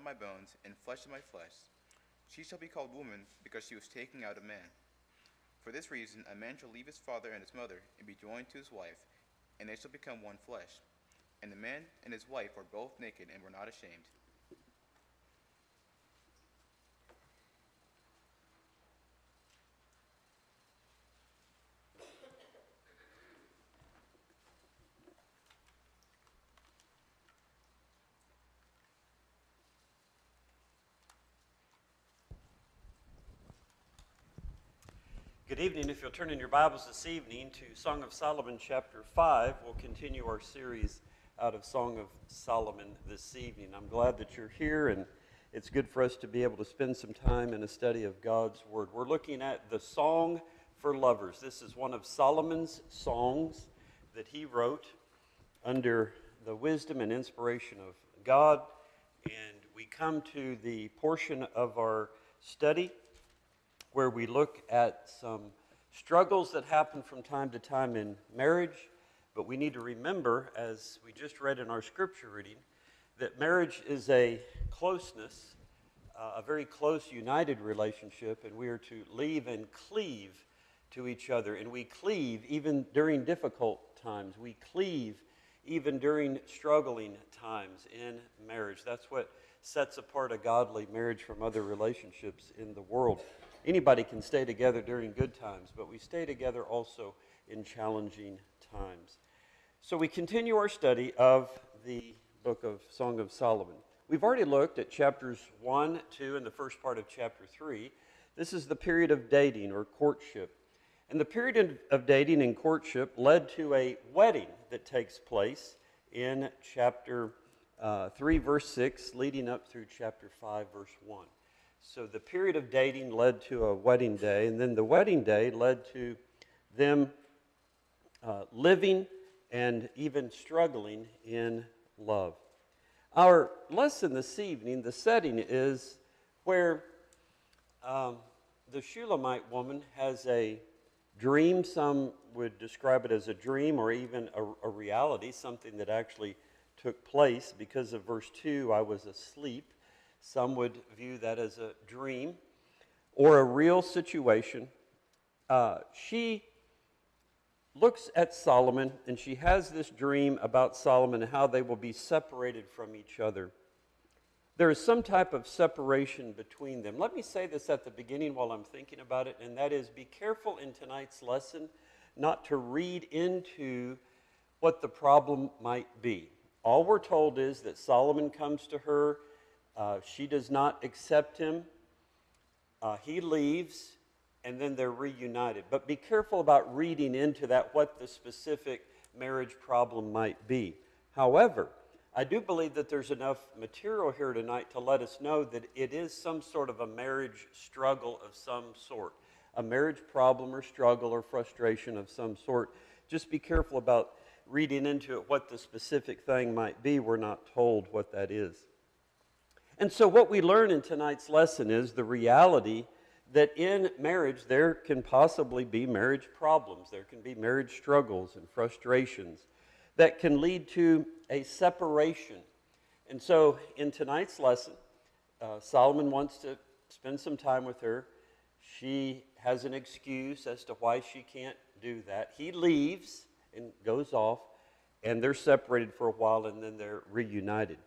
my bones and flesh of my flesh. She shall be called woman, because she was taken out of man. For this reason, a man shall leave his father and his mother, and be joined to his wife, and they shall become one flesh. And the man and his wife were both naked and were not ashamed. Good evening. If you'll turn in your Bibles this evening to Song of Solomon chapter 5, we'll continue our series out of Song of Solomon this evening. I'm glad that you're here, and it's good for us to be able to spend some time in a study of God's Word. We're looking at the Song for Lovers. This is one of Solomon's songs that he wrote under the wisdom and inspiration of God, and we come to the portion of our study where we look at some struggles that happen from time to time in marriage, but we need to remember, as we just read in our scripture reading, that marriage is a closeness, a very close, united relationship, and we are to leave and cleave to each other. And we cleave even during difficult times. We cleave even during struggling times in marriage. That's what sets apart a godly marriage from other relationships in the world. Anybody can stay together during good times, but we stay together also in challenging times. So we continue our study of the book of Song of Solomon. We've already looked at chapters 1, 2, and the first part of chapter 3. This is the period of dating or courtship. And the period of dating and courtship led to a wedding that takes place in chapter 3, verse 6, leading up through chapter 5, verse 1. So the period of dating led to a wedding day, and then the wedding day led to them living and even struggling in love. Our lesson this evening, the setting is where the Shulamite woman has a dream. Some would describe it as a dream or even a reality, something that actually took place. Because of verse 2, I was asleep. Some would view that as a dream or a real situation. She looks at Solomon, and she has this dream about Solomon and how they will be separated from each other. There is some type of separation between them. Let me say this at the beginning while I'm thinking about it, and that is, be careful in tonight's lesson not to read into what the problem might be. All we're told is that Solomon comes to her. She does not accept him. He leaves, and then they're reunited. But be careful about reading into that what the specific marriage problem might be. However, I do believe that there's enough material here tonight to let us know that it is some sort of a marriage struggle of some sort, a marriage problem or struggle or frustration of some sort. Just be careful about reading into it what the specific thing might be. We're not told what that is. And so what we learn in tonight's lesson is the reality that in marriage there can possibly be marriage problems. There can be marriage struggles and frustrations that can lead to a separation. And so in tonight's lesson, Solomon wants to spend some time with her. She has an excuse as to why she can't do that. He leaves and goes off, and they're separated for a while, and then they're reunited.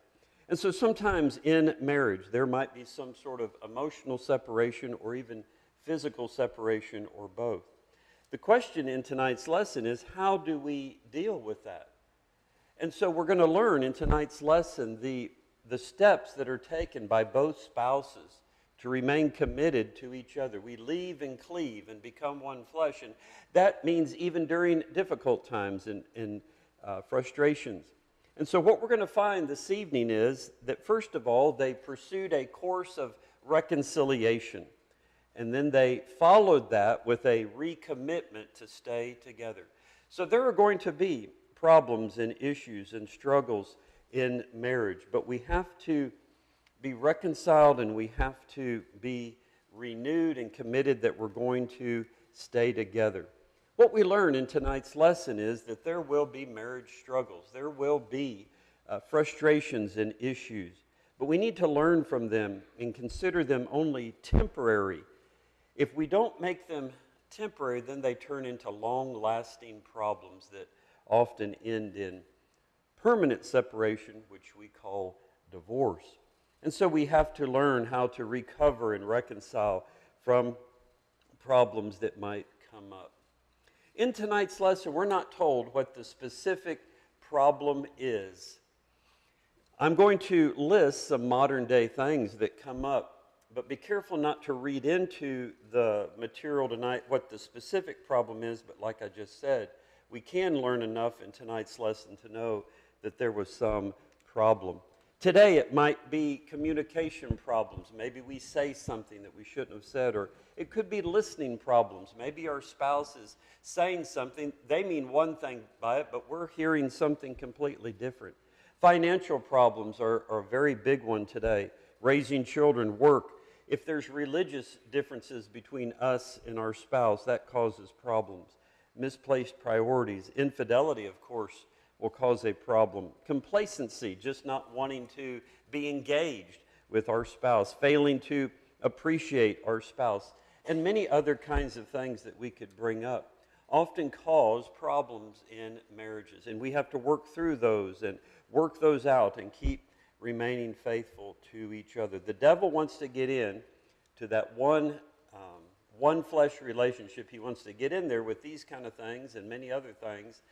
And so sometimes in marriage, there might be some sort of emotional separation or even physical separation or both. The question in tonight's lesson is, how do we deal with that? And so we're going to learn in tonight's lesson the steps that are taken by both spouses to remain committed to each other. We leave and cleave and become one flesh, and that means even during difficult times and frustrations. And so what we're going to find this evening is that, first of all, they pursued a course of reconciliation. And then they followed that with a recommitment to stay together. So there are going to be problems and issues and struggles in marriage, but we have to be reconciled and we have to be renewed and committed that we're going to stay together. What we learn in tonight's lesson is that there will be marriage struggles. There will be frustrations and issues. but we need to learn from them and consider them only temporary. If we don't make them temporary, then they turn into long-lasting problems that often end in permanent separation, which we call divorce. And so we have to learn how to recover and reconcile from problems that might come up. In tonight's lesson, we're not told what the specific problem is. I'm going to list some modern day things that come up, but be careful not to read into the material tonight what the specific problem is, but like I just said, we can learn enough in tonight's lesson to know that there was some problem. Today it might be communication problems. Maybe we say something that we shouldn't have said, or it could be listening problems. Maybe our spouse is saying something, they mean one thing by it, but we're hearing something completely different. Financial problems are a very big one today. Raising children, work. If there's religious differences between us and our spouse, that causes problems. Misplaced priorities. Infidelity, of course, will cause a problem. Complacency, just not wanting to be engaged with our spouse, failing to appreciate our spouse, and many other kinds of things that we could bring up often cause problems in marriages. And we have to work through those and work those out and keep remaining faithful to each other. The devil wants to get in to that one flesh relationship. He wants to get in there with these kind of things and many other things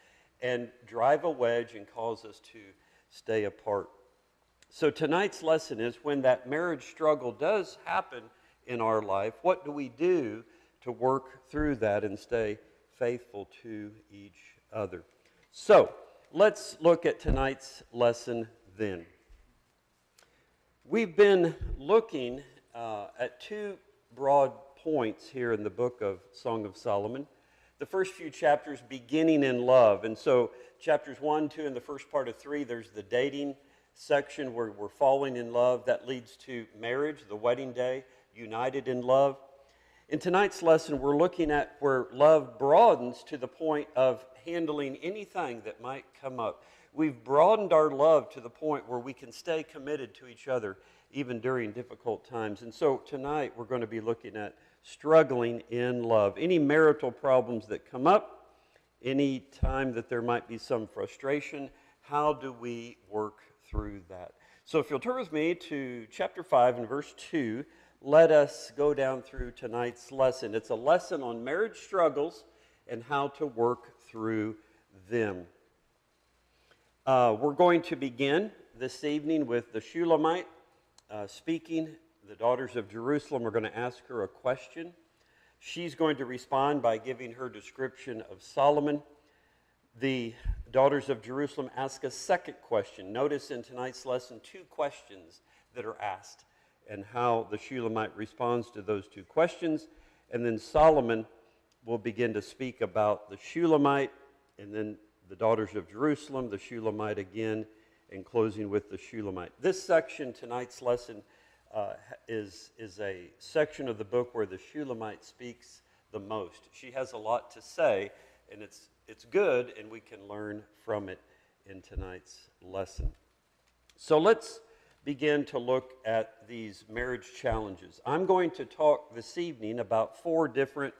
and drive a wedge and cause us to stay apart. So tonight's lesson is when that marriage struggle does happen in our life, what do we do to work through that and stay faithful to each other? So let's look at tonight's lesson then. We've been looking at two broad points here in the book of Song of Solomon. The first few chapters beginning in love. And so chapters 1, 2, and the first part of 3, there's the dating section where we're falling in love. That leads to marriage, the wedding day, united in love. In tonight's lesson, we're looking at where love broadens to the point of handling anything that might come up. We've broadened our love to the point where we can stay committed to each other even during difficult times. And so tonight we're going to be looking at struggling in love. Any marital problems that come up, any time that there might be some frustration, how do we work through that? So if you'll turn with me to chapter 5 and verse 2, let us go down through tonight's lesson. It's a lesson on marriage struggles and how to work through them. We're going to begin this evening with the Shulamite speaking. The daughters of Jerusalem are going to ask her a question. She's going to respond by giving her description of Solomon. The daughters of Jerusalem ask a second question. Notice in tonight's lesson 2 questions that are asked and how the Shulamite responds to those 2 questions. And then Solomon will begin to speak about the Shulamite, and then the daughters of Jerusalem, the Shulamite again, and closing with the Shulamite. This section, tonight's lesson, is a section of the book where the Shulamite speaks the most. She has a lot to say, and it's good, and we can learn from it in tonight's lesson. So let's begin to look at these marriage challenges. I'm going to talk this evening about 4 different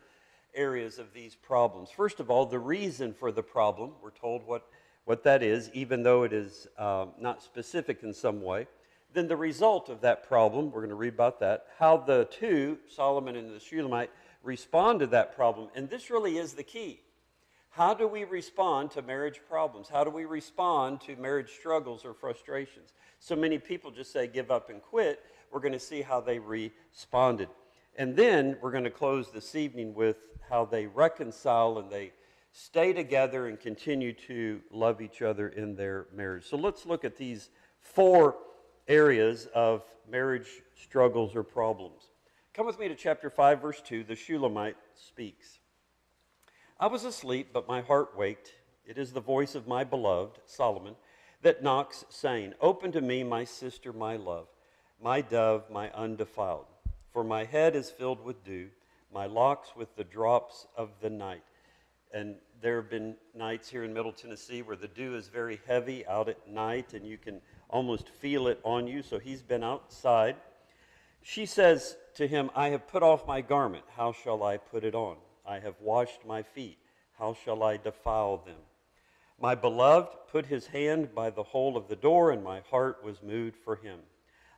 areas of these problems. First of all, the reason for the problem. We're told what that is, even though it is not specific in some way. Then the result of that problem, we're going to read about that, how the 2, Solomon and the Shulamite, respond to that problem. And this really is the key. How do we respond to marriage problems? How do we respond to marriage struggles or frustrations? So many people just say give up and quit. We're going to see how they responded. And then we're going to close this evening with how they reconcile and they stay together and continue to love each other in their marriage. So let's look at these 4 areas of marriage struggles or problems. Come with me to chapter 5, verse 2. The Shulamite speaks. I was asleep, but my heart waked. It is the voice of my beloved, Solomon, that knocks, saying, open to me, my sister, my love, my dove, my undefiled. For my head is filled with dew, my locks with the drops of the night. And there have been nights here in Middle Tennessee where the dew is very heavy out at night, and you can almost feel it on you. So he's been outside. She says to him, I have put off my garment. How shall I put it on? I have washed my feet. How shall I defile them? My beloved put his hand by the hole of the door, and my heart was moved for him.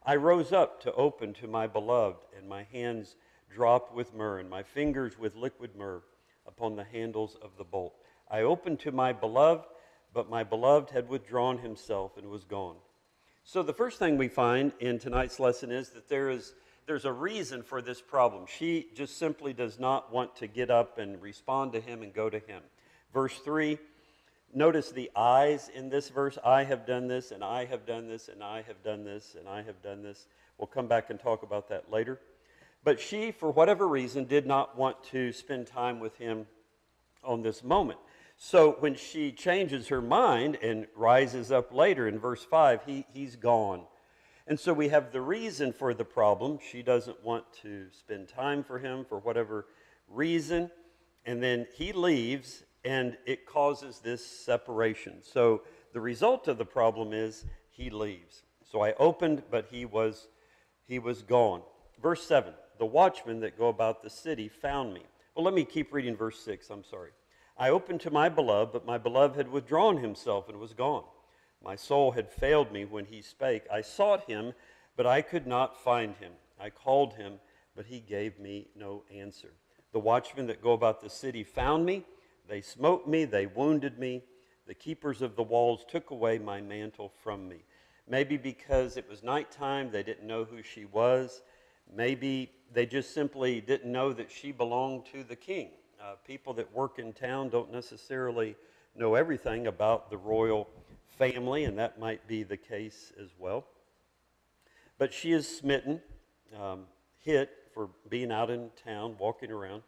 I rose up to open to my beloved, and my hands dropped with myrrh, and my fingers with liquid myrrh upon the handles of the bolt. I opened to my beloved, but my beloved had withdrawn himself and was gone. So the first thing we find in tonight's lesson is that there's a reason for this problem. She just simply does not want to get up and respond to him and go to him. Verse 3, notice the I's in this verse. I have done this, and I have done this, and I have done this, and I have done this. We'll come back and talk about that later. But she, for whatever reason, did not want to spend time with him on this moment. So when she changes her mind and rises up later in verse 5, he's gone. And so we have the reason for the problem. She doesn't want to spend time for him for whatever reason. And then he leaves, and it causes this separation. So the result of the problem is he leaves. So I opened, but he was gone. Verse 7, the watchmen that go about the city found me. Well, let me keep reading verse 6. I'm sorry. I opened to my beloved, but my beloved had withdrawn himself and was gone. My soul had failed me when he spake. I sought him, but I could not find him. I called him, but he gave me no answer. The watchmen that go about the city found me. They smote me. They wounded me. The keepers of the walls took away my mantle from me. Maybe because it was nighttime, they didn't know who she was. Maybe they just simply didn't know that she belonged to the king. People that work in town don't necessarily know everything about the royal family, and that might be the case as well. But she is smitten, hit for being out in town, walking around.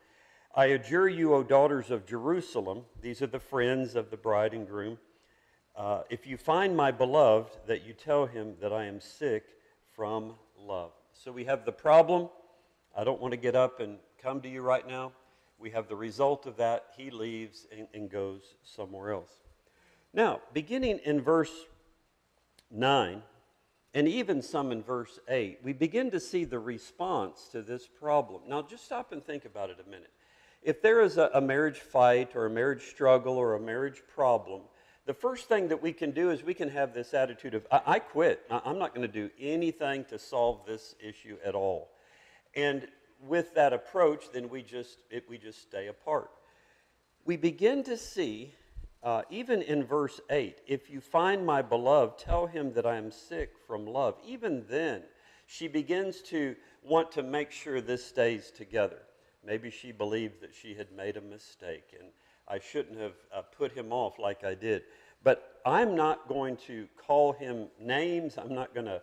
I adjure you, O daughters of Jerusalem, these are the friends of the bride and groom, if you find my beloved, that you tell him that I am sick from love. So we have the problem. I don't want to get up and come to you right now. We have the result of that. He leaves and goes somewhere else. Now, beginning in verse 9, and even some in verse 8, we begin to see the response to this problem. Now, just stop and think about it a minute. If there is a marriage fight or a marriage struggle or a marriage problem, the first thing that we can do is we can have this attitude of, I quit. I'm not going to do anything to solve this issue at all. And with that approach, then we just stay apart. We begin to see, even in verse 8, if you find my beloved, tell him that I am sick from love. Even then, she begins to want to make sure this stays together. Maybe she believed that she had made a mistake, and I shouldn't have put him off like I did. But I'm not going to call him names. I'm not going to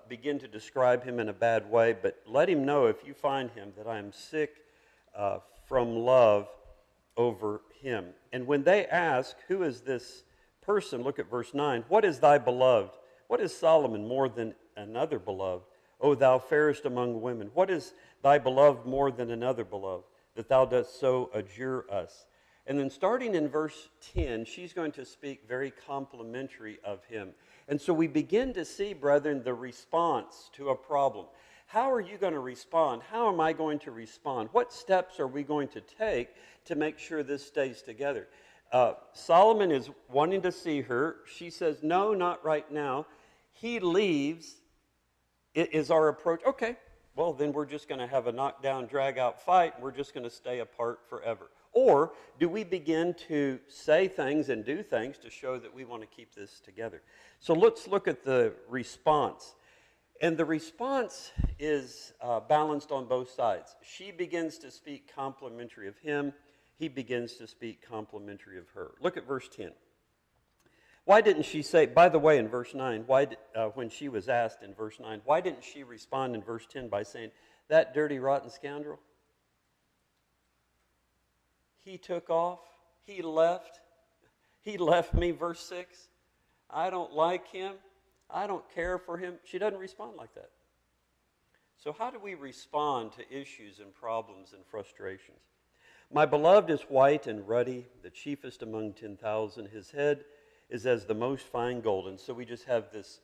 begin to describe him in a bad way, but let him know, if you find him, that I am sick from love over him. And when they ask, who is this person? Look at verse 9. What is thy beloved? What is Solomon more than another beloved? O thou fairest among women. What is thy beloved more than another beloved, that thou dost so adjure us? And then starting in verse 10, she's going to speak very complimentary of him. And so we begin to see, brethren, the response to a problem. How are you going to respond? How am I going to respond? What steps are we going to take to make sure this stays together? Solomon is wanting to see her. She says, no, not right now. He leaves. It is our approach. Okay, well, then we're just going to have a knockdown, drag-out fight. We're just going to stay apart forever. Or do we begin to say things and do things to show that we want to keep this together? So let's look at the response. And the response is balanced on both sides. She begins to speak complimentary of him. He begins to speak complimentary of her. Look at verse 10. Why didn't she say, by the way, in verse 9, when she was asked in verse 9, why didn't she respond in verse 10 by saying, that dirty, rotten scoundrel? He took off. He left. He left me, verse 6. I don't like him. I don't care for him. She doesn't respond like that. So how do we respond to issues and problems and frustrations? My beloved is white and ruddy, the chiefest among 10,000. His head is as the most fine gold. And so we just have this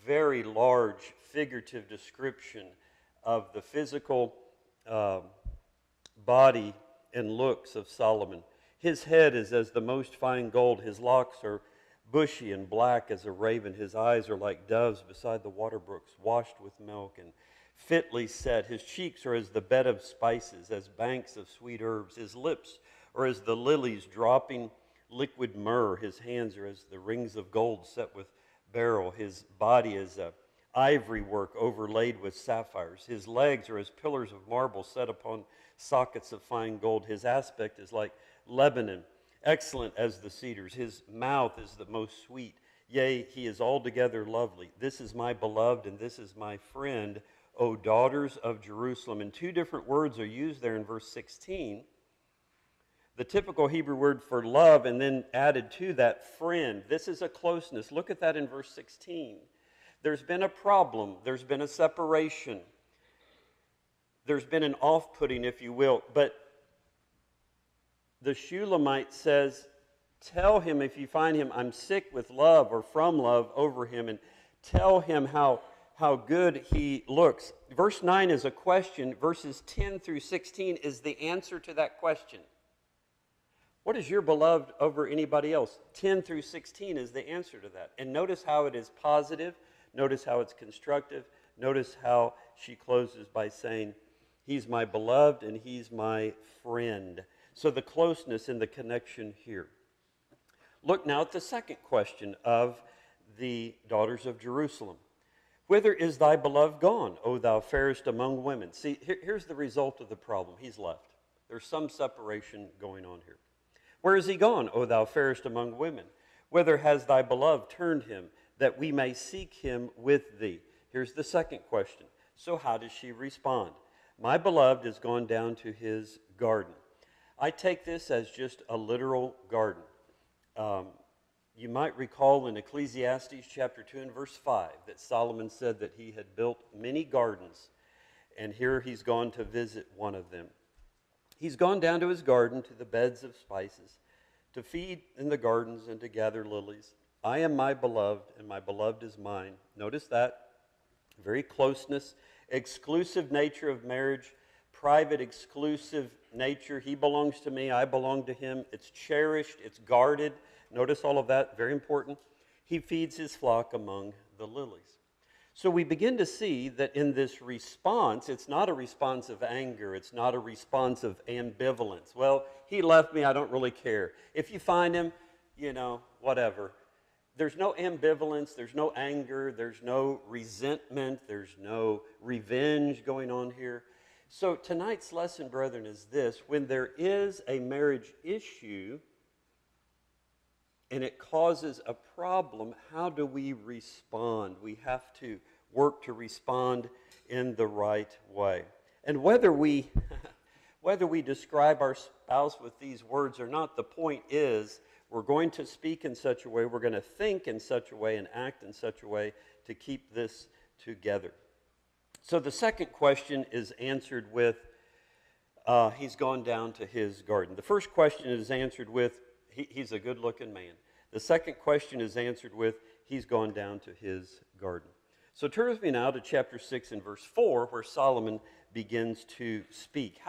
very large figurative description of the physical body and looks of Solomon. His head is as the most fine gold. His locks are bushy and black as a raven. His eyes are like doves beside the water brooks, washed with milk and fitly set. His cheeks are as the bed of spices, as banks of sweet herbs. His lips are as the lilies dropping liquid myrrh. His hands are as the rings of gold set with beryl. His body is ivory work overlaid with sapphires. His legs are as pillars of marble set upon sockets of fine gold. His aspect is like Lebanon, excellent as the cedars. His mouth is the most sweet. Yea, he is altogether lovely. This is my beloved, and this is my friend, O daughters of Jerusalem. And two different words are used there in verse 16. The typical Hebrew word for love, and then added to that, friend. This is a closeness. Look at that in verse 16. There's been a problem. There's been a separation. There's been an off-putting, if you will. But the Shulamite says, tell him if you find him, I'm sick with love or from love over him, and tell him how good he looks. Verse 9 is a question. Verses 10 through 16 is the answer to that question. What is your beloved over anybody else? 10 through 16 is the answer to that. And notice how it is positive. Notice how it's constructive. Notice how she closes by saying, he's my beloved and he's my friend. So the closeness and the connection here. Look now at the second question of the daughters of Jerusalem. Whither is thy beloved gone, O thou fairest among women? See, here's the result of the problem. He's left. There's some separation going on here. Where is he gone, O thou fairest among women? Whither has thy beloved turned him, that we may seek him with thee? Here's the second question. So how does she respond? My beloved is gone down to his garden. I take this as just a literal garden. You might recall in Ecclesiastes chapter 2 and verse 5 that Solomon said that he had built many gardens, and here he's gone to visit one of them. He's gone down to his garden, to the beds of spices, to feed in the gardens and to gather lilies. I am my beloved, and my beloved is mine. Notice that. Very closeness, exclusive nature of marriage, private, exclusive nature. He belongs to me, I belong to him. It's cherished, it's guarded. Notice all of that, very important. He feeds his flock among the lilies. So we begin to see that in this response, it's not a response of anger. It's not a response of ambivalence. Well, he left me, I don't really care. If you find him, whatever. There's no ambivalence, there's no anger, there's no resentment, there's no revenge going on here. So tonight's lesson, brethren, is this. When there is a marriage issue and it causes a problem, how do we respond? We have to work to respond in the right way. And whether we describe our spouse with these words or not, the point is we're going to speak in such a way, we're going to think in such a way and act in such a way to keep this together. So the second question is answered with, he's gone down to his garden. The first question is answered with, he's a good-looking man. The second question is answered with, he's gone down to his garden. So turn with me now to chapter 6 and verse 4, where Solomon begins to speak.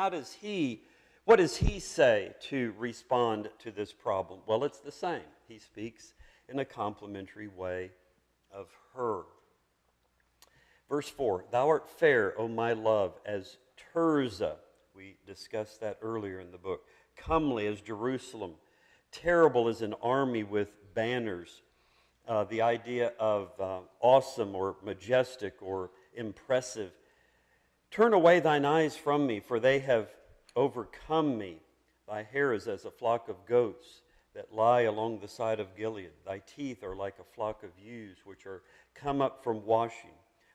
What does he say to respond to this problem? Well, it's the same. He speaks in a complimentary way of her. Verse 4, thou art fair, O my love, as Tirzah. We discussed that earlier in the book. Comely as Jerusalem. Terrible as an army with banners. The idea of awesome or majestic or impressive. Turn away thine eyes from me, for they have overcome me. Thy hair is as a flock of goats that lie along the side of Gilead. Thy teeth are like a flock of ewes, which are come up from washing,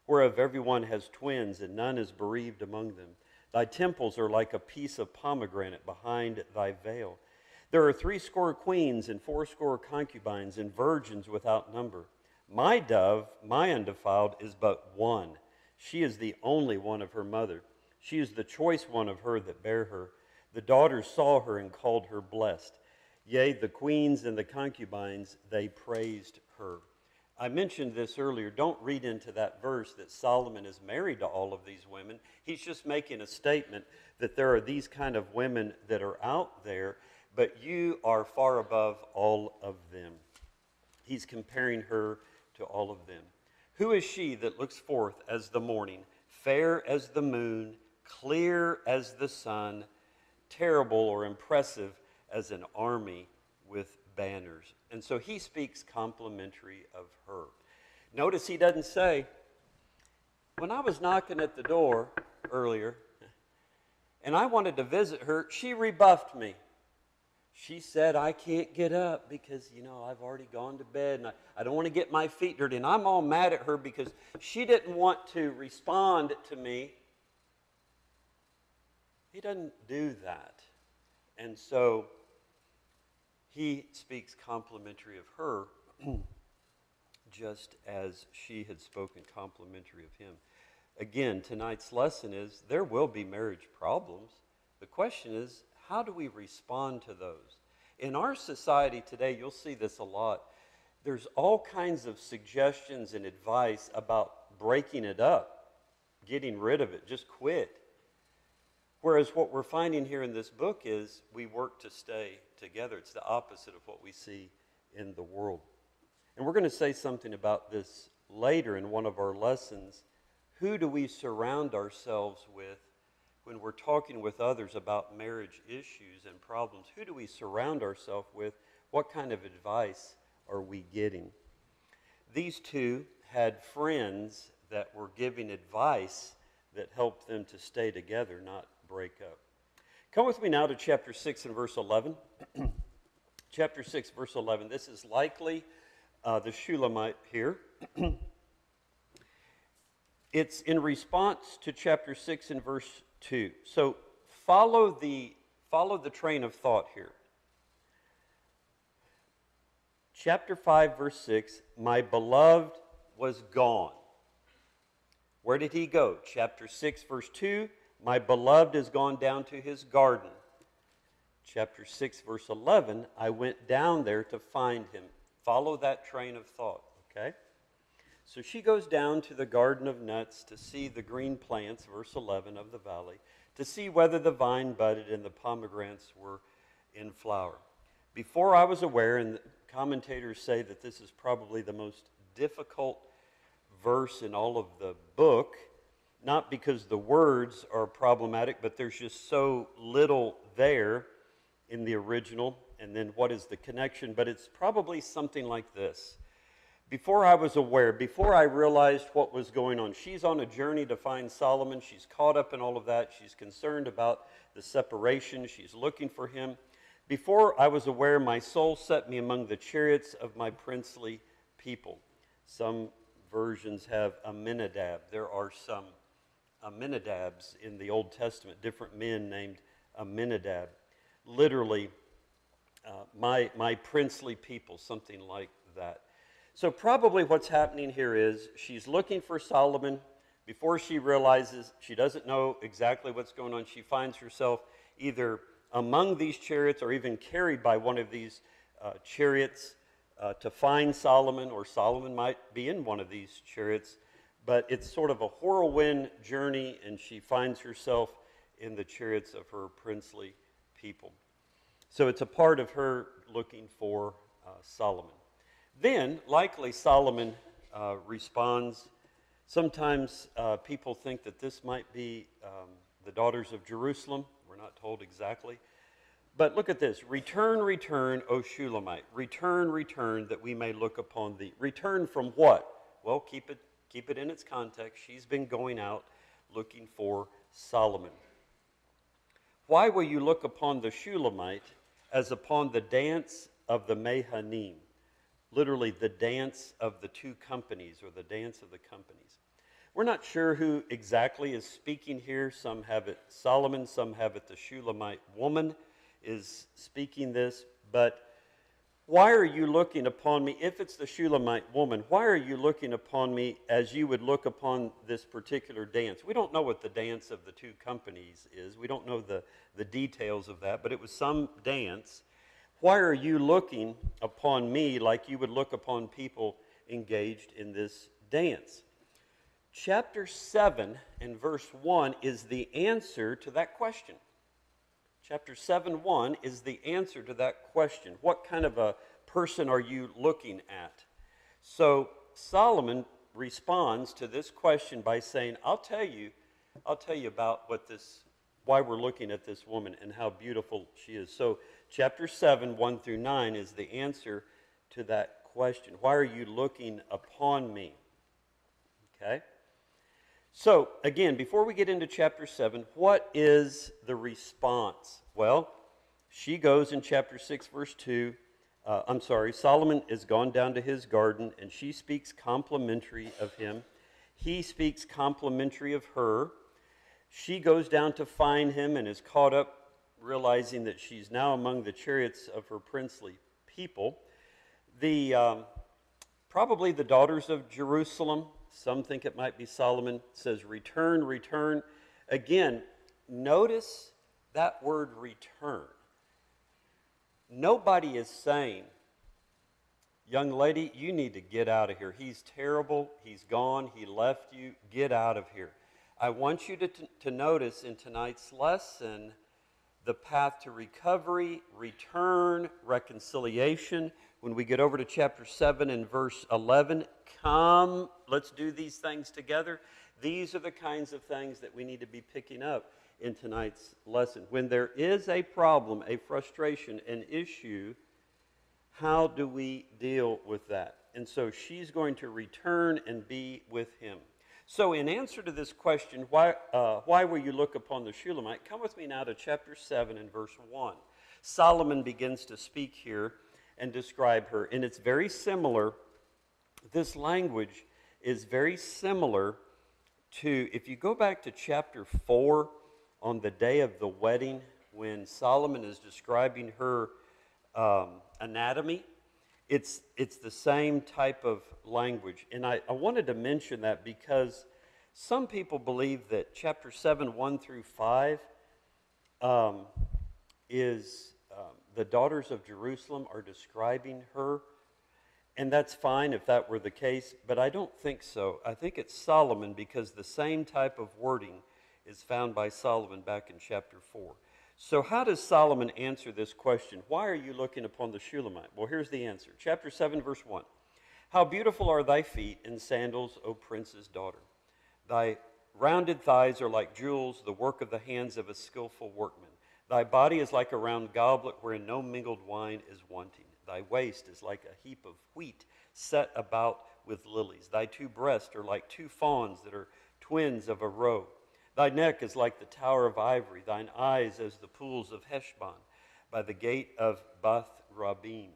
whereof every one has twins, and none is bereaved among them. Thy temples are like a piece of pomegranate behind thy veil. There are 80 queens and 80 concubines and virgins without number. My dove, my undefiled, is but one. She is the only one of her mother. She is the choice one of her that bare her. The daughters saw her and called her blessed. Yea, the queens and the concubines, they praised her. I mentioned this earlier. Don't read into that verse that Solomon is married to all of these women. He's just making a statement that there are these kind of women that are out there, but you are far above all of them. He's comparing her to all of them. Who is she that looks forth as the morning, fair as the moon, clear as the sun, terrible or impressive as an army with banners? And so he speaks complimentary of her. Notice he doesn't say, when I was knocking at the door earlier and I wanted to visit her, she rebuffed me. She said, I can't get up because, I've already gone to bed and I don't want to get my feet dirty. And I'm all mad at her because she didn't want to respond to me. He doesn't do that. And so he speaks complimentary of her just as she had spoken complimentary of him. Again, tonight's lesson is there will be marriage problems. The question is, how do we respond to those? In our society today, you'll see this a lot. There's all kinds of suggestions and advice about breaking it up, getting rid of it, just quit. Whereas what we're finding here in this book is we work to stay together. It's the opposite of what we see in the world. And we're going to say something about this later in one of our lessons. Who do we surround ourselves with when we're talking with others about marriage issues and problems? Who do we surround ourselves with? What kind of advice are we getting? These two had friends that were giving advice that helped them to stay together, not break up. Come with me now to chapter 6 and verse 11. Chapter 6, verse 11. This is likely the Shulamite here. It's in response to chapter 6 and verse 2. So follow the train of thought here. Chapter 5, verse 6, my beloved was gone. Where did he go? Chapter 6, verse 2, my beloved is gone down to his garden. Chapter 6, verse 11, I went down there to find him. Follow that train of thought, okay? So she goes down to the garden of nuts to see the green plants, verse 11 of the valley, to see whether the vine budded and the pomegranates were in flower. Before I was aware, and commentators say that this is probably the most difficult verse in all of the book, not because the words are problematic, but there's just so little there in the original, and then what is the connection? But it's probably something like this. Before I was aware, before I realized what was going on, she's on a journey to find Solomon. She's caught up in all of that. She's concerned about the separation. She's looking for him. Before I was aware, my soul set me among the chariots of my princely people. Some versions have Aminadab. There are some Aminadabs in the Old Testament, different men named Aminadab. Literally, my princely people, something like that. So probably what's happening here is she's looking for Solomon. Before she realizes, she doesn't know exactly what's going on. She finds herself either among these chariots or even carried by one of these chariots to find Solomon, or Solomon might be in one of these chariots. But it's sort of a whirlwind journey, and she finds herself in the chariots of her princely people. So it's a part of her looking for Solomon. Then, likely, Solomon responds. Sometimes people think that this might be the daughters of Jerusalem. We're not told exactly. But look at this. Return, return, O Shulamite. Return, return, that we may look upon thee. Return from what? Well, keep it in its context. She's been going out looking for Solomon. Why will you look upon the Shulamite as upon the dance of the Mehanim? Literally, the dance of the two companies, or the dance of the companies. We're not sure who exactly is speaking here. Some have it Solomon, some have it the Shulamite woman is speaking this. But why are you looking upon me? If it's the Shulamite woman, why are you looking upon me as you would look upon this particular dance? We don't know what the dance of the two companies is. We don't know the details of that, but it was some dance. Why are you looking upon me like you would look upon people engaged in this dance. Chapter 7 and verse 1 is the answer to that question. Chapter 7:1 is the answer to that question. What kind of a person are you looking at? So Solomon responds to this question by saying, I'll tell you about why we're looking at this woman and how beautiful she is. So chapter 7, 1 through 9 is the answer to that question. Why are you looking upon me? Okay? So, again, before we get into chapter 7, what is the response? Well, she goes in chapter 6, verse 2. Solomon is gone down to his garden, and she speaks complimentary of him. He speaks complimentary of her. She goes down to find him and is caught up, realizing that she's now among the chariots of her princely people. Probably the daughters of Jerusalem, some think it might be Solomon, says, return, return. Again, notice that word return. Nobody is saying, young lady, you need to get out of here. He's terrible. He's gone. He left you. Get out of here. I want you to notice in tonight's lesson the path to recovery, return, reconciliation. When we get over to chapter 7 and verse 11, come, let's do these things together. These are the kinds of things that we need to be picking up in tonight's lesson. When there is a problem, a frustration, an issue, how do we deal with that? And so she's going to return and be with him. So in answer to this question, why will you look upon the Shulamite? Come with me now to chapter 7 and verse 1. Solomon begins to speak here and describe her. And it's very similar. This language is very similar to, if you go back to chapter 4, on the day of the wedding, when Solomon is describing her anatomy, it's the same type of language. And I wanted to mention that because some people believe that chapter 7, 1 through 5 is the daughters of Jerusalem are describing her. And that's fine if that were the case, but I don't think so. I think it's Solomon because the same type of wording is found by Solomon back in chapter 4. So how does Solomon answer this question? Why are you looking upon the Shulamite? Well, here's the answer. Chapter 7, verse 1. How beautiful are thy feet in sandals, O prince's daughter. Thy rounded thighs are like jewels, the work of the hands of a skillful workman. Thy body is like a round goblet wherein no mingled wine is wanting. Thy waist is like a heap of wheat set about with lilies. Thy two breasts are like two fawns that are twins of a roe. Thy neck is like the tower of ivory, thine eyes as the pools of Heshbon, by the gate of Bath Rabbim.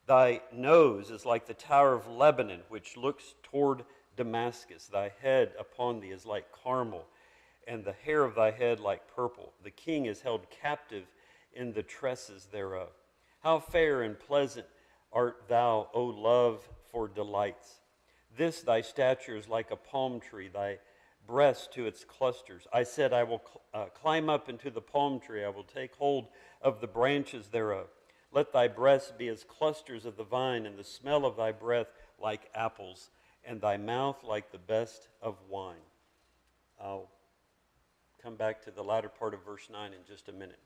Thy nose is like the tower of Lebanon, which looks toward Damascus. Thy head upon thee is like Carmel, and the hair of thy head like purple. The king is held captive in the tresses thereof. How fair and pleasant art thou, O love, for delights. This thy stature is like a palm tree, thy breast to its clusters. I said, I will climb up into the palm tree. I will take hold of the branches thereof. Let thy breasts be as clusters of the vine, and the smell of thy breath like apples, and thy mouth like the best of wine. I'll come back to the latter part of verse 9 in just a minute.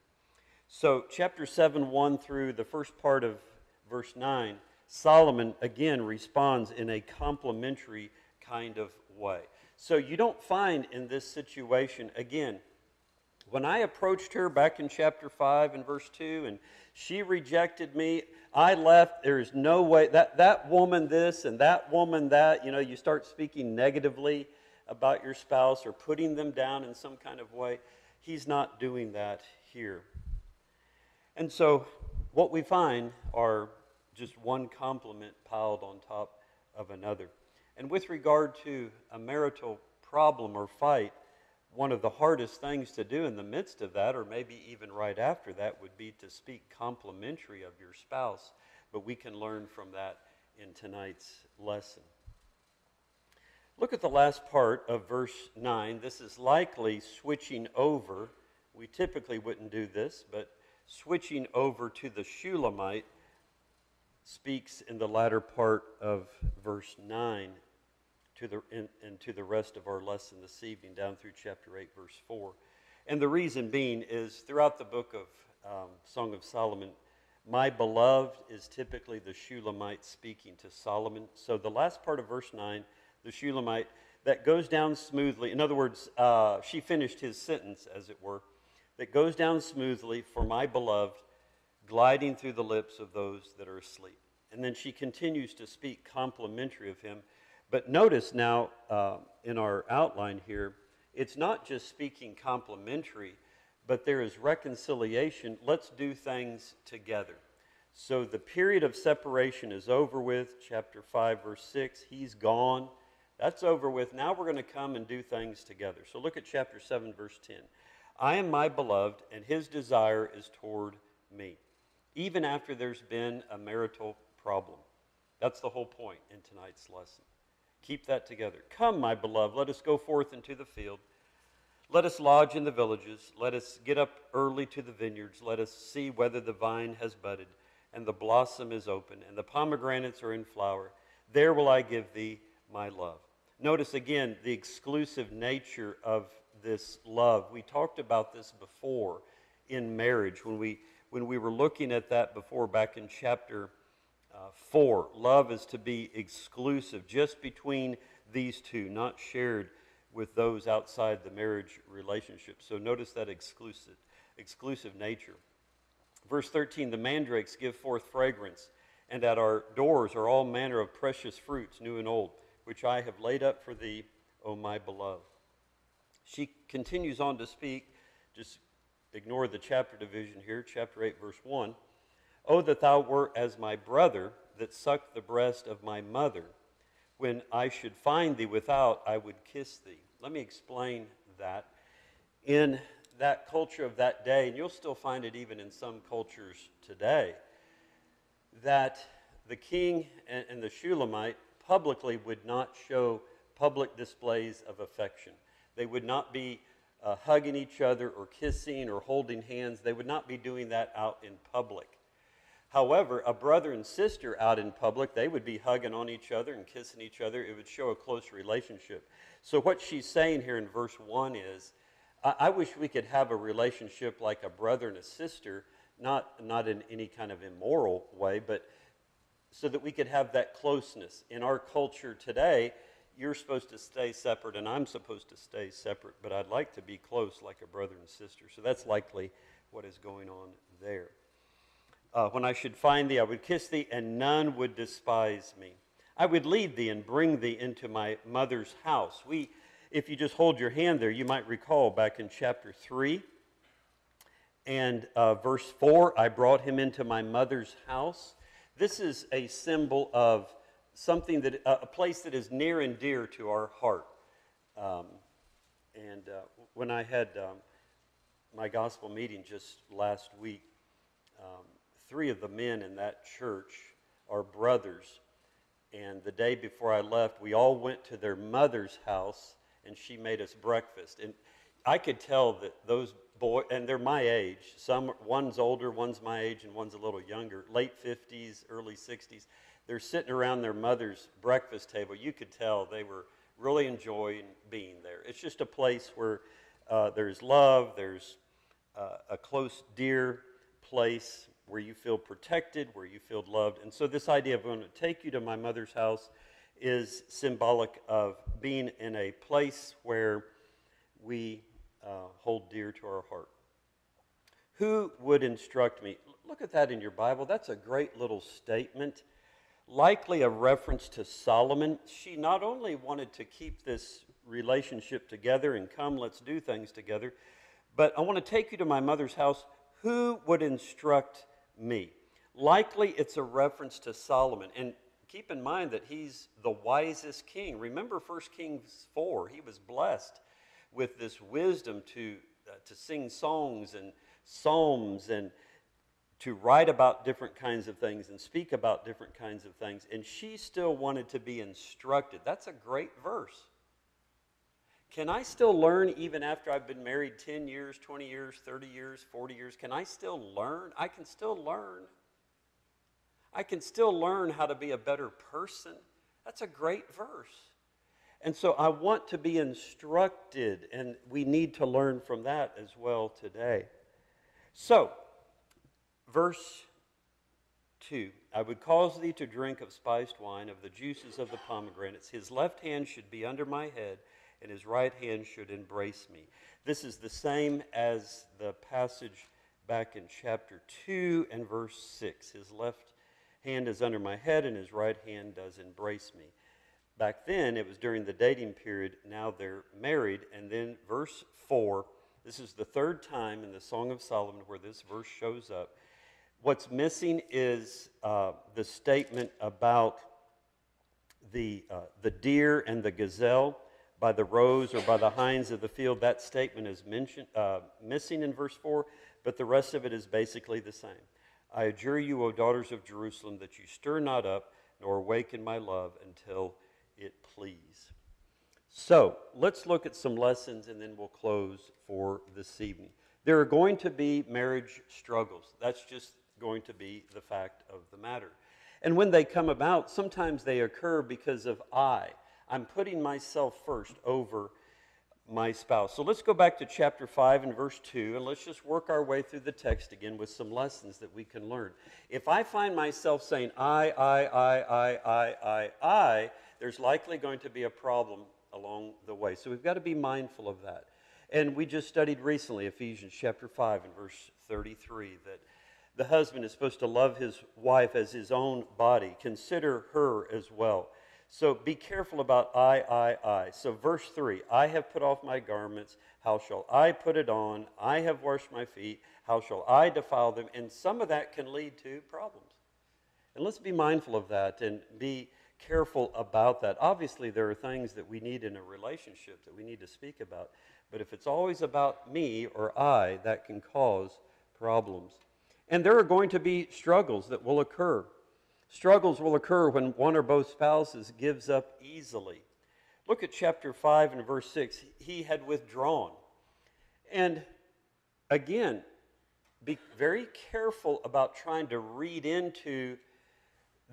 So chapter 7, 1 through the first part of verse 9, Solomon again responds in a complimentary kind of way. So you don't find in this situation, again, when I approached her back in chapter 5 and verse 2, and she rejected me, I left, there is no way, that woman this and that woman that, you start speaking negatively about your spouse or putting them down in some kind of way. He's not doing that here. And so what we find are just one compliment piled on top of another. And with regard to a marital problem or fight, one of the hardest things to do in the midst of that, or maybe even right after that, would be to speak complimentary of your spouse. But we can learn from that in tonight's lesson. Look at the last part of verse 9. This is likely switching over. We typically wouldn't do this, but switching over to the Shulamite. speaks in the latter part of verse 9 and to the rest of our lesson this evening, down through chapter 8, verse 4. And the reason being is throughout the book of Song of Solomon, my beloved is typically the Shulamite speaking to Solomon. So the last part of verse 9, the Shulamite, that goes down smoothly. In other words, she finished his sentence, as it were, that goes down smoothly for my beloved, gliding through the lips of those that are asleep. And then she continues to speak complimentary of him. But notice now in our outline here, it's not just speaking complimentary, but there is reconciliation. Let's do things together. So the period of separation is over with. Chapter 5, verse 6, he's gone. That's over with. Now we're going to come and do things together. So look at chapter 7, verse 10. I am my beloved, and his desire is toward me, even after there's been a marital problem. That's the whole point in tonight's lesson. Keep that together. Come, my beloved, let us go forth into the field. Let us lodge in the villages. Let us get up early to the vineyards. Let us see whether the vine has budded, and the blossom is open, and the pomegranates are in flower. There will I give thee my love. Notice again the exclusive nature of this love. We talked about this before in marriage when we were looking at that before back in chapter 4. Love is to be exclusive, just between these two, not shared with those outside the marriage relationship. So notice that exclusive nature. Verse 13, the mandrakes give forth fragrance, and at our doors are all manner of precious fruits, new and old, which I have laid up for thee, O my beloved. She continues on to speak. Just ignore the chapter division here. Chapter 8, verse 1. Oh, that thou wert as my brother that sucked the breast of my mother. When I should find thee without, I would kiss thee. Let me explain that. In that culture of that day, and you'll still find it even in some cultures today, that the king and the Shulamite publicly would not show public displays of affection. They would not be hugging each other or kissing or holding hands. They would not be doing that out in public. However, a brother and sister out in public, they would be hugging on each other and kissing each other. It would show a close relationship. So what she's saying here in verse 1 is, I wish we could have a relationship like a brother and a sister, not in any kind of immoral way, but so that we could have that closeness. In our culture today, you're supposed to stay separate and I'm supposed to stay separate, but I'd like to be close like a brother and sister. So that's likely what is going on there. When I should find thee, I would kiss thee, and none would despise me. I would lead thee and bring thee into my mother's house. If you just hold your hand there, you might recall back in chapter 3 and verse 4, I brought him into my mother's house. This is a symbol of something that, a place that is near and dear to our heart. When I had my gospel meeting just last week, 3 of the men in that church are brothers. And the day before I left, we all went to their mother's house, and she made us breakfast. And I could tell that those boys, and they're my age, one's older, one's my age, and one's a little younger, late 50s, early 60s. They're sitting around their mother's breakfast table. You could tell they were really enjoying being there. It's just a place where there's love, there's a close, dear place where you feel protected, where you feel loved. And so this idea of I'm going to take you to my mother's house is symbolic of being in a place where we hold dear to our heart. Who would instruct me? Look at that in your Bible. That's a great little statement. Likely a reference to Solomon. She not only wanted to keep this relationship together and come, let's do things together, but I want to take you to my mother's house. Who would instruct me? Likely it's a reference to Solomon. And keep in mind that he's the wisest king. Remember 1 Kings 4. He was blessed with this wisdom to sing songs and psalms and to write about different kinds of things and speak about different kinds of things. And she still wanted to be instructed. That's a great verse. Can I still learn even after I've been married 10 years, 20 years, 30 years, 40 years? Can I still learn? I can still learn. I can still learn how to be a better person. That's a great verse. And so I want to be instructed, and we need to learn from that as well today. So, verse 2, I would cause thee to drink of spiced wine, of the juices of the pomegranates. His left hand should be under my head, and his right hand should embrace me. This is the same as the passage back in chapter 2 and verse 6. His left hand is under my head, and his right hand does embrace me. Back then, it was during the dating period. Now they're married. And then verse 4, this is the third time in the Song of Solomon where this verse shows up. What's missing is the statement about the deer and the gazelle by the roes or by the hinds of the field. That statement is missing in verse 4, but the rest of it is basically the same. I adjure you, O daughters of Jerusalem, that you stir not up, nor awaken my love until it please. So, let's look at some lessons and then we'll close for this evening. There are going to be marriage struggles. That's just going to be the fact of the matter. And when they come about, sometimes they occur because of I'm putting myself first over my spouse. So let's go back to chapter 5 and verse 2, and let's just work our way through the text again with some lessons that we can learn. If I find myself saying I, there's likely going to be a problem along the way. So we've got to be mindful of that. And we just studied recently Ephesians chapter 5 and verse 33 that the husband is supposed to love his wife as his own body. Consider her as well. So be careful about I. So verse 3, I have put off my garments. How shall I put it on? I have washed my feet. How shall I defile them? And some of that can lead to problems. And let's be mindful of that and be careful about that. Obviously, there are things that we need in a relationship that we need to speak about. But if it's always about me or I, that can cause problems. And there are going to be struggles that will occur. Struggles will occur when one or both spouses gives up easily. Look at chapter 5 and verse 6. He had withdrawn. And again, be very careful about trying to read into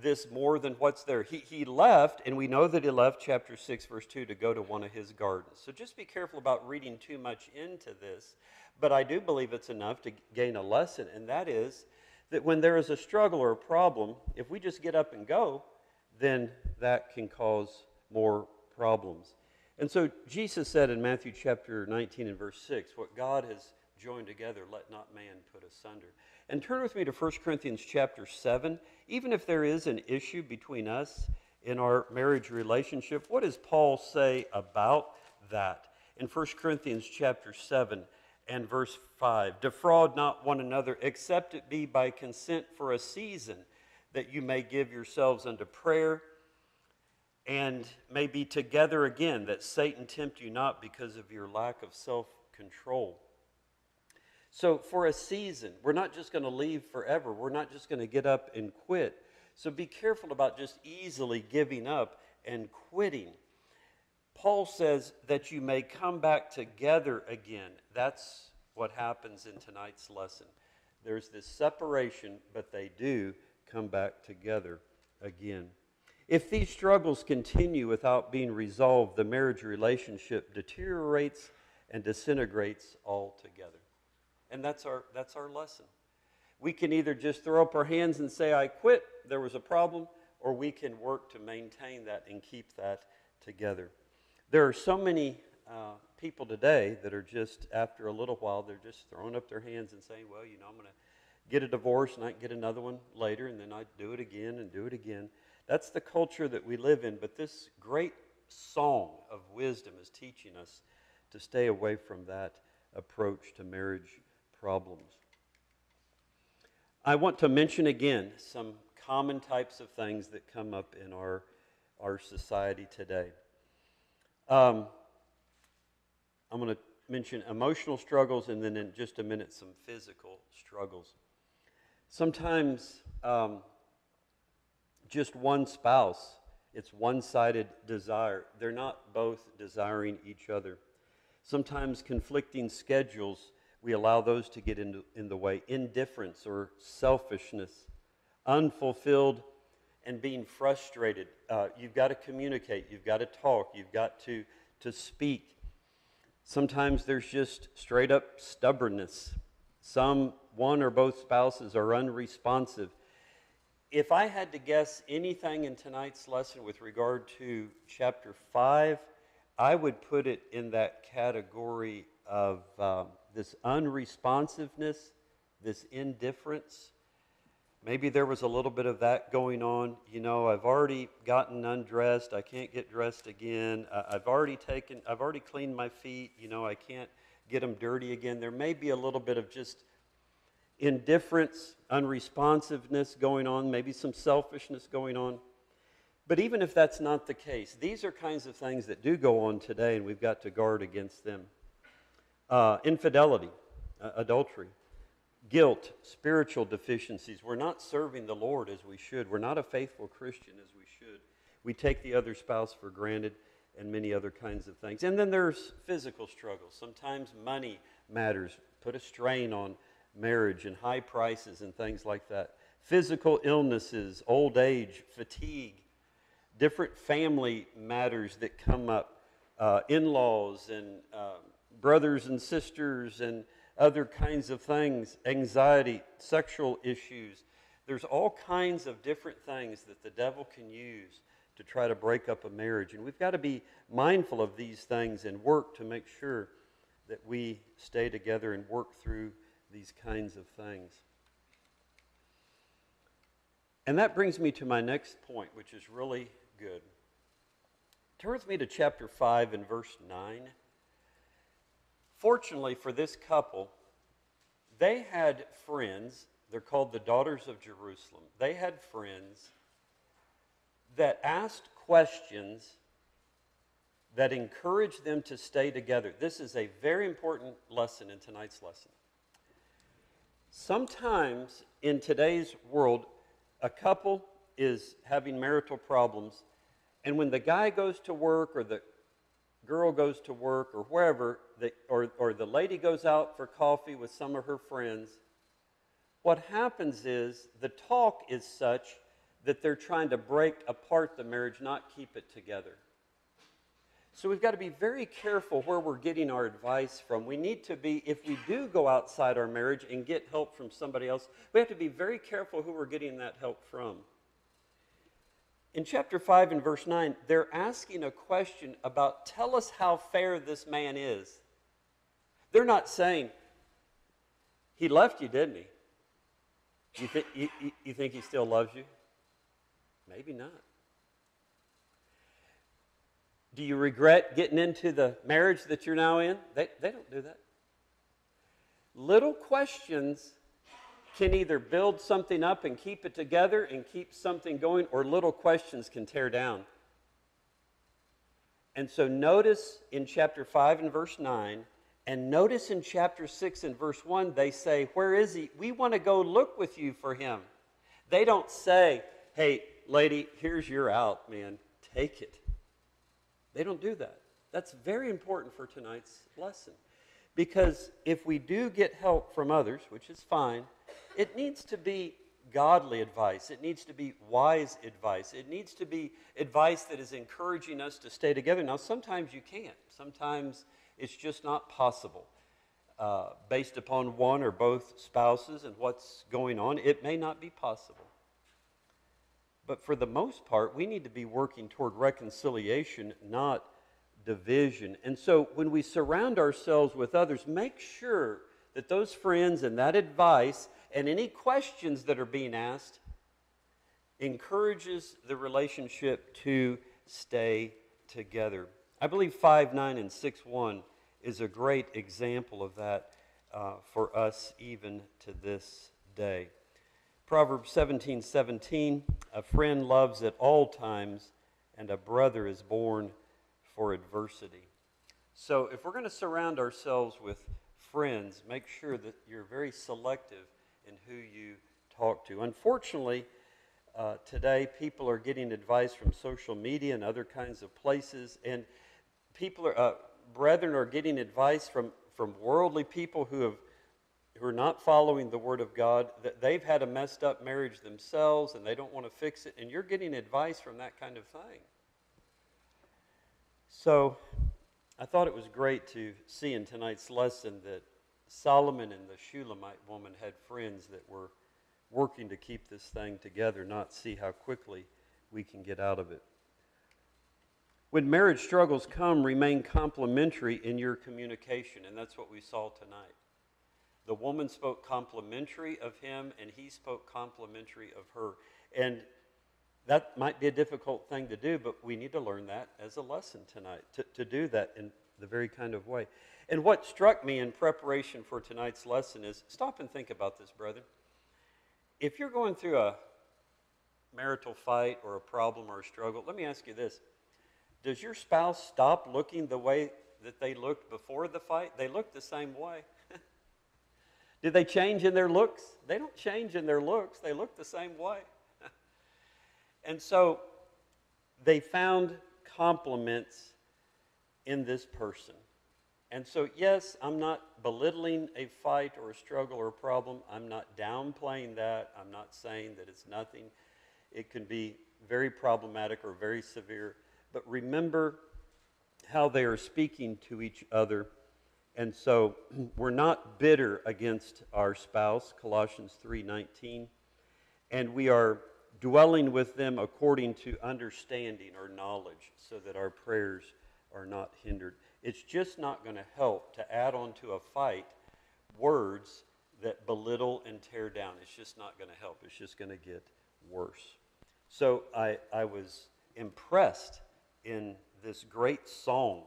this more than what's there. He left, and we know that he left chapter 6, verse 2, to go to one of his gardens. So just be careful about reading too much into this. But I do believe it's enough to gain a lesson, and that is that when there is a struggle or a problem, if we just get up and go, then that can cause more problems. And so Jesus said in Matthew chapter 19 and verse 6, what God has joined together, let not man put asunder. And turn with me to 1 Corinthians chapter 7. Even if there is an issue between us in our marriage relationship, what does Paul say about that? In 1 Corinthians chapter 7 and verse 5, defraud not one another, except it be by consent for a season, that you may give yourselves unto prayer, and may be together again, that Satan tempt you not because of your lack of self-control. So for a season, we're not just going to leave forever. We're not just going to get up and quit. So be careful about just easily giving up and quitting. Paul says that you may come back together again. That's what happens in tonight's lesson. There's this separation, but they do come back together again. If these struggles continue without being resolved, the marriage relationship deteriorates and disintegrates altogether. And that's our lesson. We can either just throw up our hands and say, I quit, there was a problem, or we can work to maintain that and keep that together. There are so many people today that are just, after a little while, they're just throwing up their hands and saying, well, I'm going to get a divorce and I can get another one later, and then I do it again and do it again. That's the culture that we live in, but this great song of wisdom is teaching us to stay away from that approach to marriage problems. I want to mention again some common types of things that come up in our society today. I'm going to mention emotional struggles and then in just a minute some physical struggles. Sometimes just one spouse, it's one-sided desire. They're not both desiring each other. Sometimes conflicting schedules, we allow those to get in the way. Indifference or selfishness, unfulfilled, and being frustrated. You've got to communicate. You've got to talk. You've got to speak. Sometimes there's just straight up stubbornness. One or both spouses are unresponsive. If I had to guess anything in tonight's lesson with regard to chapter 5, I would put it in that category of this unresponsiveness, this indifference. Maybe there was a little bit of that going on. You know, I've already gotten undressed. I can't get dressed again. I've already cleaned my feet. You know, I can't get them dirty again. There may be a little bit of just indifference, unresponsiveness going on, maybe some selfishness going on. But even if that's not the case, these are kinds of things that do go on today, and we've got to guard against them. Infidelity, adultery, guilt, spiritual deficiencies. We're not serving the Lord as we should. We're not a faithful Christian as we should. We take the other spouse for granted and many other kinds of things. And then there's physical struggles. Sometimes money matters, put a strain on marriage, and high prices and things like that. Physical illnesses, old age, fatigue, different family matters that come up, in-laws and brothers and sisters and other kinds of things, anxiety, sexual issues. There's all kinds of different things that the devil can use to try to break up a marriage. And we've got to be mindful of these things and work to make sure that we stay together and work through these kinds of things. And that brings me to my next point, which is really good. Turn with me to chapter 5 and verse 9. Fortunately for this couple, they had friends. They're called the Daughters of Jerusalem. They had friends that asked questions that encouraged them to stay together. This is a very important lesson in tonight's lesson. Sometimes in today's world, a couple is having marital problems, and when the guy goes to work or the girl goes to work or wherever, or the lady goes out for coffee with some of her friends, what happens is the talk is such that they're trying to break apart the marriage, not keep it together. So we've got to be very careful where we're getting our advice from. We need to be, if we do go outside our marriage and get help from somebody else, we have to be very careful who we're getting that help from. In chapter 5 and verse 9, they're asking a question about, tell us how fair this man is. They're not saying, he left you, didn't he? You think he still loves you? Maybe not. Do you regret getting into the marriage that you're now in? They don't do that. Little questions can either build something up and keep it together and keep something going, or little questions can tear down. And so notice in chapter 5 and verse 9, and notice in chapter 6 and verse 1, they say, where is he? We want to go look with you for him. They don't say, hey, lady, here's your out, man. Take it. They don't do that. That's very important for tonight's lesson. Because if we do get help from others, which is fine, it needs to be godly advice. It needs to be wise advice. It needs to be advice that is encouraging us to stay together. Now, sometimes you can't. Sometimes it's just not possible. Based upon one or both spouses and what's going on, it may not be possible. But for the most part, we need to be working toward reconciliation, not division. And so when we surround ourselves with others, make sure that those friends and that advice and any questions that are being asked encourages the relationship to stay together. I believe 5:9 and 6:1 is a great example of that for us even to this day. Proverbs 17:17, a friend loves at all times, and a brother is born for adversity. So if we're going to surround ourselves with friends, make sure that you're very selective in who you talk to. Unfortunately, today people are getting advice from social media and other kinds of places, and brethren are getting advice from worldly people who who are not following the Word of God, that they've had a messed up marriage themselves and they don't want to fix it, and you're getting advice from that kind of thing. So I thought it was great to see in tonight's lesson that Solomon and the Shulamite woman had friends that were working to keep this thing together, not see how quickly we can get out of it. When marriage struggles come, remain complimentary in your communication, and that's what we saw tonight. The woman spoke complimentary of him, and he spoke complimentary of her. And that might be a difficult thing to do, but we need to learn that as a lesson tonight, to do that in the very kind of way. And what struck me in preparation for tonight's lesson is, stop and think about this, brethren. If you're going through a marital fight or a problem or a struggle, let me ask you this. Does your spouse stop looking the way that they looked before the fight? They look the same way. Did they change in their looks? They don't change in their looks. They look the same way. And so they found compliments in this person. And so, yes, I'm not belittling a fight or a struggle or a problem. I'm not downplaying that. I'm not saying that it's nothing. It can be very problematic or very severe. But remember how they are speaking to each other. And so we're not bitter against our spouse, Colossians 3:19. And we are dwelling with them according to understanding or knowledge, so that our prayers are not hindered. It's just not going to help to add on to a fight words that belittle and tear down. It's just not going to help. It's just going to get worse. So I was impressed in this great song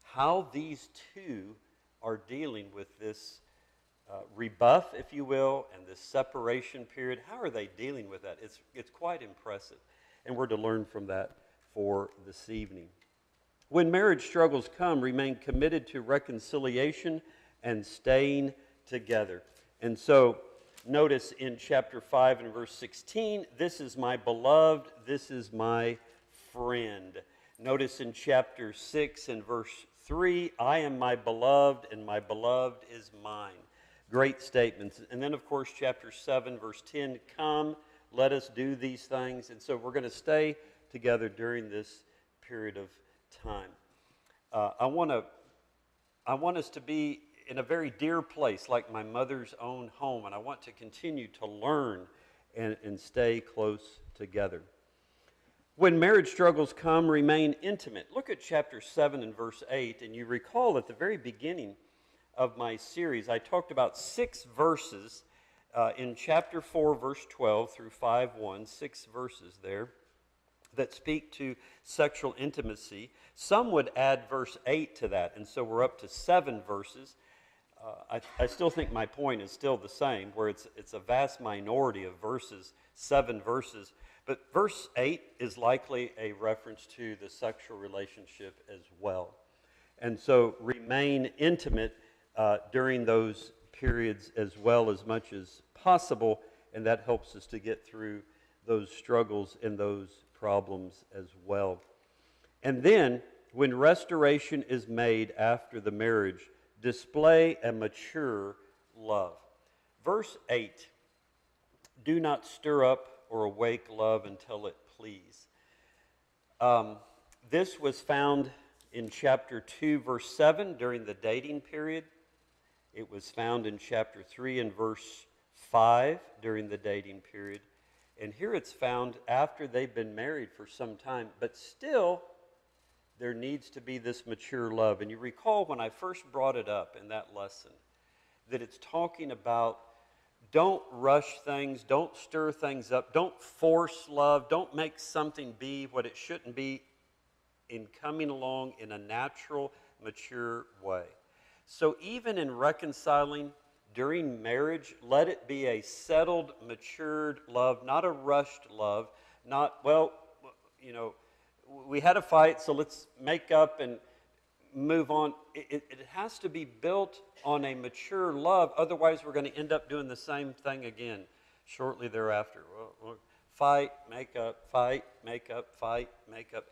how these two are dealing with this rebuff, if you will, and this separation period. How are they dealing with that? It's quite impressive. And we're to learn from that for this evening. When marriage struggles come, remain committed to reconciliation and staying together. And so notice in chapter 5 and verse 16, this is my beloved, this is my friend. Notice in chapter 6 and verse 3, I am my beloved and my beloved is mine. Great statements. And then, of course, chapter 7, verse 10, come, let us do these things. And so we're going to stay together during this period of time. I want us to be in a very dear place, like my mother's own home, and I want to continue to learn and stay close together. When marriage struggles come, remain intimate. Look at chapter 7 and verse 8, and you recall at the very beginning of my series, I talked about 6 verses in chapter 4, verse 12 through 5:1, 6 verses there that speak to sexual intimacy. Some would add verse 8 to that, and so we're up to 7 verses. I still think my point is still the same, where it's a vast minority of verses, 7 verses. But verse 8 is likely a reference to the sexual relationship as well. And so remain intimate during those periods as well as much as possible, and that helps us to get through those struggles and those problems as well. And then, when restoration is made after the marriage, display a mature love. Verse 8, do not stir up or awake love until it please. This was found in chapter 2, verse 7 during the dating period. It was found in chapter 3 and verse 5 during the dating period. And here it's found after they've been married for some time, but still there needs to be this mature love. And you recall when I first brought it up in that lesson, that it's talking about don't rush things, don't stir things up, don't force love, don't make something be what it shouldn't be, in coming along in a natural, mature way. So even in reconciling during marriage, let it be a settled, matured love, not a rushed love, not, well, you know, we had a fight, so let's make up and move on. It has to be built on a mature love, otherwise we're going to end up doing the same thing again shortly thereafter. Well, fight, make up, fight, make up, fight, make up.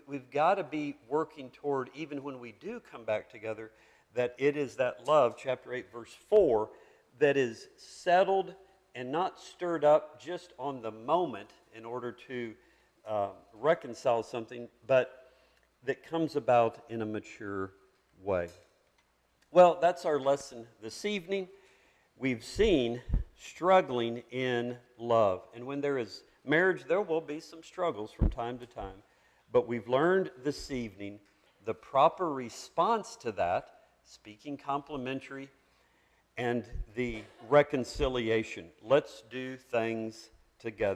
We've got to be working toward, even when we do come back together, that it is that love, chapter 8, verse 4, that is settled and not stirred up just on the moment in order to reconcile something, but that comes about in a mature way. Well, that's our lesson this evening. We've seen struggling in love. And when there is marriage, there will be some struggles from time to time. But we've learned this evening the proper response to that, speaking complimentary, and the reconciliation. Let's do things together.